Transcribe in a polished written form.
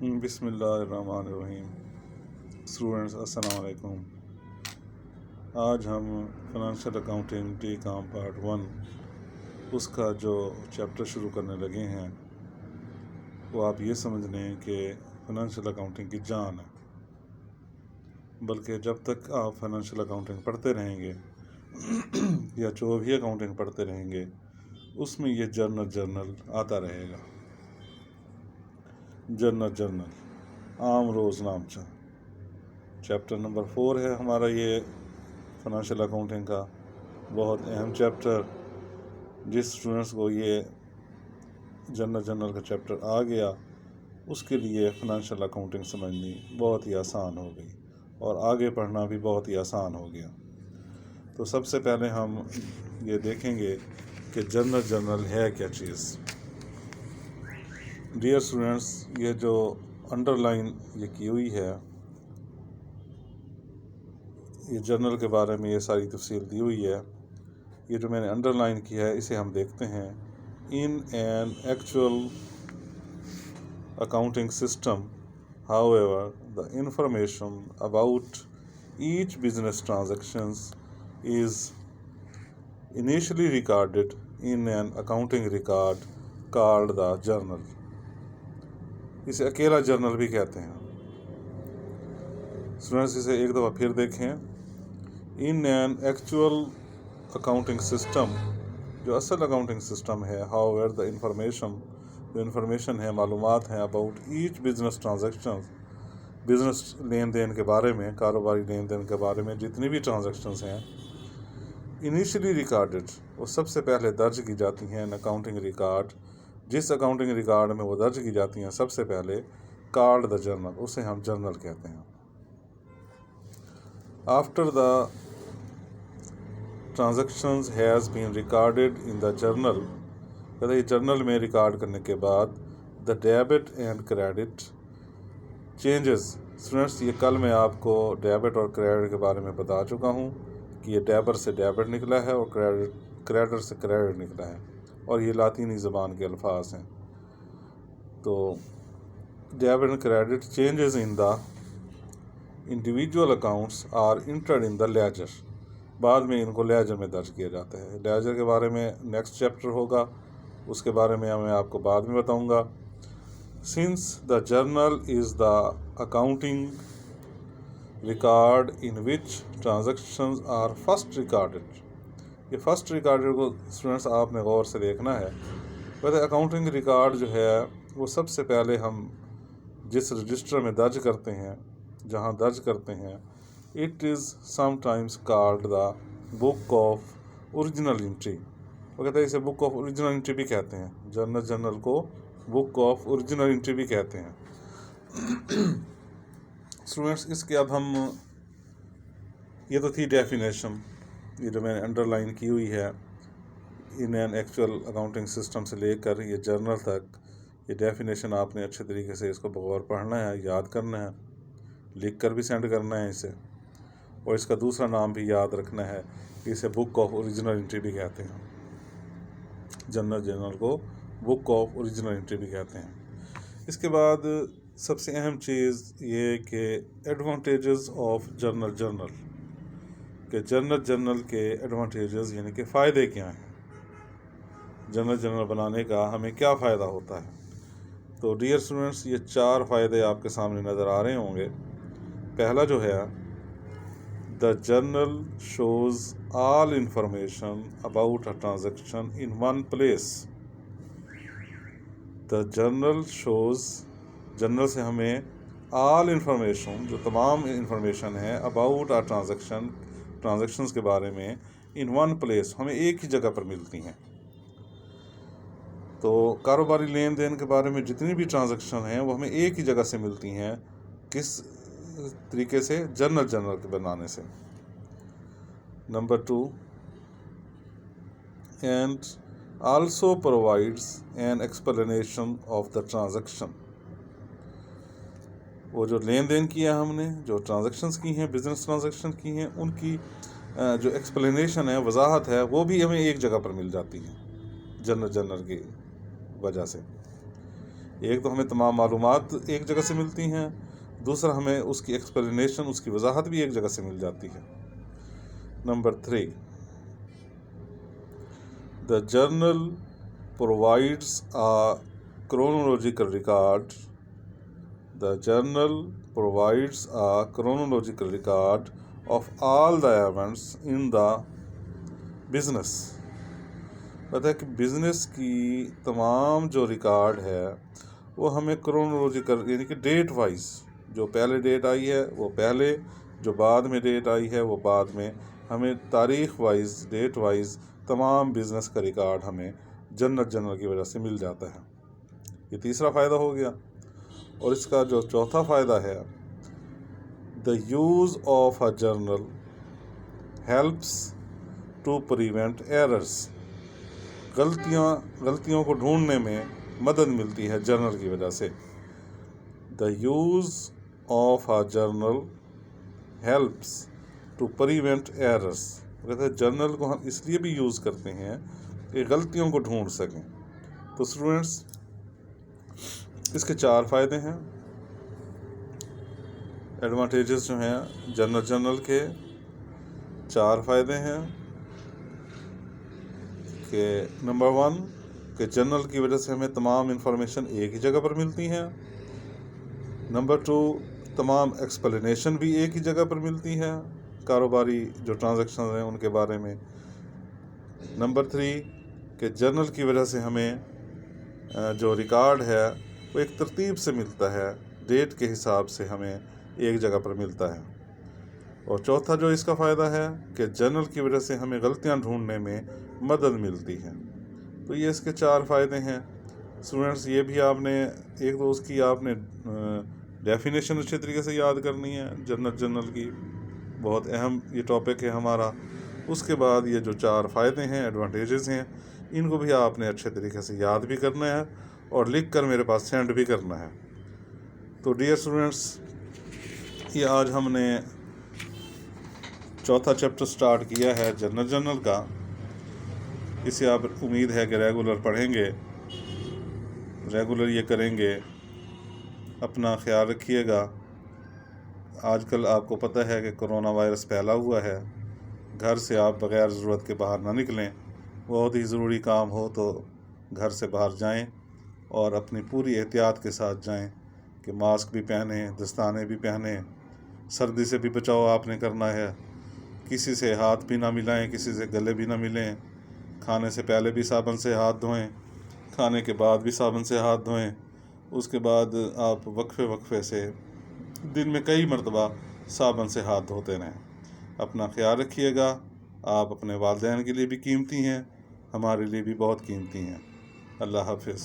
بسم اللہ الرحمن الرحیم۔ اسٹوڈنٹس السلام علیکم۔ آج ہم فائنینشیل اکاؤنٹنگ ڈی کام پارٹ 1 اس کا جو چیپٹر شروع کرنے لگے ہیں وہ آپ یہ سمجھ لیں کہ فائنینشیل اکاؤنٹنگ کی جان ہے، بلکہ جب تک آپ فائنینشیل اکاؤنٹنگ پڑھتے رہیں گے یا جو بھی اکاؤنٹنگ پڑھتے رہیں گے اس میں یہ جرنل آتا رہے گا۔ جرنل عام روز نامچہ چیپٹر نمبر 4 ہے ہمارا یہ فائنینشیل اکاؤنٹنگ کا بہت اہم چیپٹر۔ جس اسٹوڈنٹس کو یہ جرنل کا چیپٹر آ گیا اس کے لیے فائنینشیل اکاؤنٹنگ سمجھنی بہت ہی آسان ہو گئی اور آگے پڑھنا بھی بہت ہی آسان ہو گیا۔ تو سب سے پہلے ہم یہ دیکھیں گے کہ جرنل ہے کیا چیز۔ ڈیئر اسٹوڈنٹس، یہ جو انڈر لائن یہ کی ہوئی ہے، یہ جرنل کے بارے میں یہ ساری تفصیل دی ہوئی ہے۔ یہ جو میں نے انڈر لائن کی ہے اسے ہم دیکھتے ہیں۔ ان an actual accounting system however the information about each business transactions is initially recorded in an accounting record called the journal۔ اسے اکیلا جرنل بھی کہتے ہیں۔ اسٹوڈنٹس اسے ایک دفعہ پھر دیکھیں۔ In an actual accounting system, جو اصل اکاؤنٹنگ سسٹم ہے، however the information، جو انفارمیشن ہے، معلومات ہیں about each business transactions، business لین دین کے بارے میں، کاروباری لین دین کے بارے میں جتنی بھی ٹرانزیکشنز ہیں، انیشلی ریکارڈڈ، وہ سب سے پہلے درج کی جاتی ہیں اکاؤنٹنگ ریکارڈ، جس اکاؤنٹنگ ریکارڈ میں وہ درج کی جاتی ہیں سب سے پہلے کالڈ دا جرنل، اسے ہم جرنل کہتے ہیں۔ After the transactions has been recorded in the journal, کہتے ہیں جرنل میں ریکارڈ کرنے کے بعد the debit and credit changes. Students, یہ کل میں آپ کو ڈیبٹ اور کریڈٹ کے بارے میں بتا چکا ہوں کہ یہ ڈیبٹ سے ڈیبٹ نکلا ہے اور کریڈٹ سے کریڈٹ نکلا ہے، اور یہ لاطینی زبان کے الفاظ ہیں۔ تو debit and credit changes in the individual accounts are entered in the ledger, بعد میں ان کو لیجر میں درج کیا جاتا ہے۔ لیجر کے بارے میں نیکسٹ چیپٹر ہوگا، اس کے بارے میں آپ کو بعد میں بتاؤں گا۔ Since the journal is the accounting record in which transactions are first recorded, یہ فرسٹ ریکارڈڈ کو اسٹوڈنٹس آپ نے غور سے دیکھنا ہے۔ ویسے اکاؤنٹنگ ریکارڈ جو ہے وہ سب سے پہلے ہم جس رجسٹر میں درج کرتے ہیں، جہاں درج کرتے ہیں، it is some times called the book of original entry, وہ کہتے ہیں اسے بک آف اوریجنل انٹری بھی کہتے ہیں۔ جرنل کو بک آف اوریجنل انٹری بھی کہتے ہیں۔ اسٹوڈنٹس، اس کے اب ہم، یہ تو تھی ڈیفینیشن، یہ جو میں نے انڈر لائن کی ہوئی ہے، ان این ایکچوئل اکاؤنٹنگ سسٹم سے لے کر یہ جرنل تک، یہ ڈیفینیشن آپ نے اچھے طریقے سے اس کو بغور پڑھنا ہے، یاد کرنا ہے، لکھ کر بھی سینڈ کرنا ہے اسے، اور اس کا دوسرا نام بھی یاد رکھنا ہے کہ اسے بک آف اوریجنل انٹری بھی کہتے ہیں۔ جرنل کو بک آف اوریجنل انٹری بھی کہتے ہیں۔ اس کے بعد سب سے اہم چیز یہ کہ ایڈوانٹیجز آف جرنل، کہ جرنل کے ایڈوانٹیجز یعنی کہ فائدے کیا ہیں، جرنل بنانے کا ہمیں کیا فائدہ ہوتا ہے۔ تو ڈیئر اسٹوڈنٹس، یہ 4 فائدے آپ کے سامنے نظر آ رہے ہوں گے۔ پہلا جو ہے، the journal shows all information about a transaction in one place. The journal shows, journal سے ہمیں آل انفارمیشن، جو تمام انفارمیشن ہے، اباؤٹ اے ٹرانزیکشنز کے بارے میں، ان ون پلیس، ہمیں ایک ہی جگہ پر ملتی ہیں۔ تو کاروباری لین دین کے بارے میں جتنی بھی ٹرانزیکشن ہیں وہ ہمیں ایک ہی جگہ سے ملتی ہیں۔ کس طریقے سے؟ جرنل کے بنانے سے۔ Number 2، and also provides an explanation of the transaction, وہ جو لین دین کیا ہم نے، جو ٹرانزیکشنز کی ہیں، بزنس ٹرانزیکشن کی ہیں، ان کی جو ایکسپلینیشن ہے، وضاحت ہے، وہ بھی ہمیں ایک جگہ پر مل جاتی ہے جرنل کی وجہ سے۔ ایک تو ہمیں تمام معلومات ایک جگہ سے ملتی ہیں، دوسرا ہمیں اس کی ایکسپلینیشن، اس کی وضاحت بھی ایک جگہ سے مل جاتی ہے۔ Number 3، the journal provides a chronological record. The journal provides a chronological record of all the events in the business. پتہ ہے کہ بزنس کی تمام جو ریکارڈ ہے وہ ہمیں کرونولوجیکل یعنی کہ ڈیٹ وائز، جو پہلے ڈیٹ آئی ہے وہ پہلے، جو بعد میں ڈیٹ آئی ہے وہ بعد میں، ہمیں تاریخ وائز، ڈیٹ وائز تمام بزنس کا ریکارڈ ہمیں جرنل کی وجہ سے مل جاتا ہے۔ یہ تیسرا فائدہ ہو گیا۔ اور اس کا جو چوتھا فائدہ ہے، the use of a journal helps to prevent errors. غلطیوں کو ڈھونڈنے میں مدد ملتی ہے جرنل کی وجہ سے. The use of a journal helps to prevent errors. کہتے ہیں جرنل کو ہم اس لیے بھی یوز کرتے ہیں کہ غلطیوں کو ڈھونڈ سکیں. تو اسٹوڈنٹس اس کے 4 فائدے ہیں. ایڈوانٹیجز جو ہیں جرنل کے 4 فائدے ہیں کہ نمبر 1 کہ جرنل کی وجہ سے ہمیں تمام انفارمیشن ایک ہی جگہ پر ملتی ہیں. نمبر 2 تمام ایکسپلینیشن بھی ایک ہی جگہ پر ملتی ہے کاروباری جو ٹرانزیکشن ہیں ان کے بارے میں. نمبر 3 کہ جرنل کی وجہ سے ہمیں جو ریکارڈ ہے وہ ایک ترتیب سے ملتا ہے، ڈیٹ کے حساب سے ہمیں ایک جگہ پر ملتا ہے. اور چوتھا جو اس کا فائدہ ہے کہ جرنل کی وجہ سے ہمیں غلطیاں ڈھونڈنے میں مدد ملتی ہے. تو یہ اس کے 4 فائدے ہیں. اسٹوڈنٹس یہ بھی آپ نے ایک تو اس کی آپ نے ڈیفینیشن اچھے طریقے سے یاد کرنی ہے. جرنل کی بہت اہم یہ ٹاپک ہے ہمارا. اس کے بعد یہ جو 4 فائدے ہیں، ایڈوانٹیجز ہیں، ان کو بھی آپ نے اچھے طریقے سے یاد بھی کرنا ہے اور لکھ کر میرے پاس سینڈ بھی کرنا ہے. تو ڈیئر اسٹوڈنٹس یہ آج ہم نے چوتھا چیپٹر سٹارٹ کیا ہے جرنل کا. اسے آپ امید ہے کہ ریگولر پڑھیں گے، ریگولر یہ کریں گے. اپنا خیال رکھیے گا. آج کل آپ کو پتہ ہے کہ کرونا وائرس پھیلا ہوا ہے. گھر سے آپ بغیر ضرورت کے باہر نہ نکلیں. بہت ہی ضروری کام ہو تو گھر سے باہر جائیں اور اپنی پوری احتیاط کے ساتھ جائیں کہ ماسک بھی پہنیں، دستانے بھی پہنیں. سردی سے بھی بچاؤ آپ نے کرنا ہے. کسی سے ہاتھ بھی نہ ملائیں، کسی سے گلے بھی نہ ملیں. کھانے سے پہلے بھی صابن سے ہاتھ دھوئیں، کھانے کے بعد بھی صابن سے ہاتھ دھوئیں. اس کے بعد آپ وقفے سے دن میں کئی مرتبہ صابن سے ہاتھ دھوتے رہیں. اپنا خیال رکھیے گا. آپ اپنے والدین کے لیے بھی قیمتی ہیں، ہمارے لیے بھی بہت قیمتی ہیں. اللہ حافظ.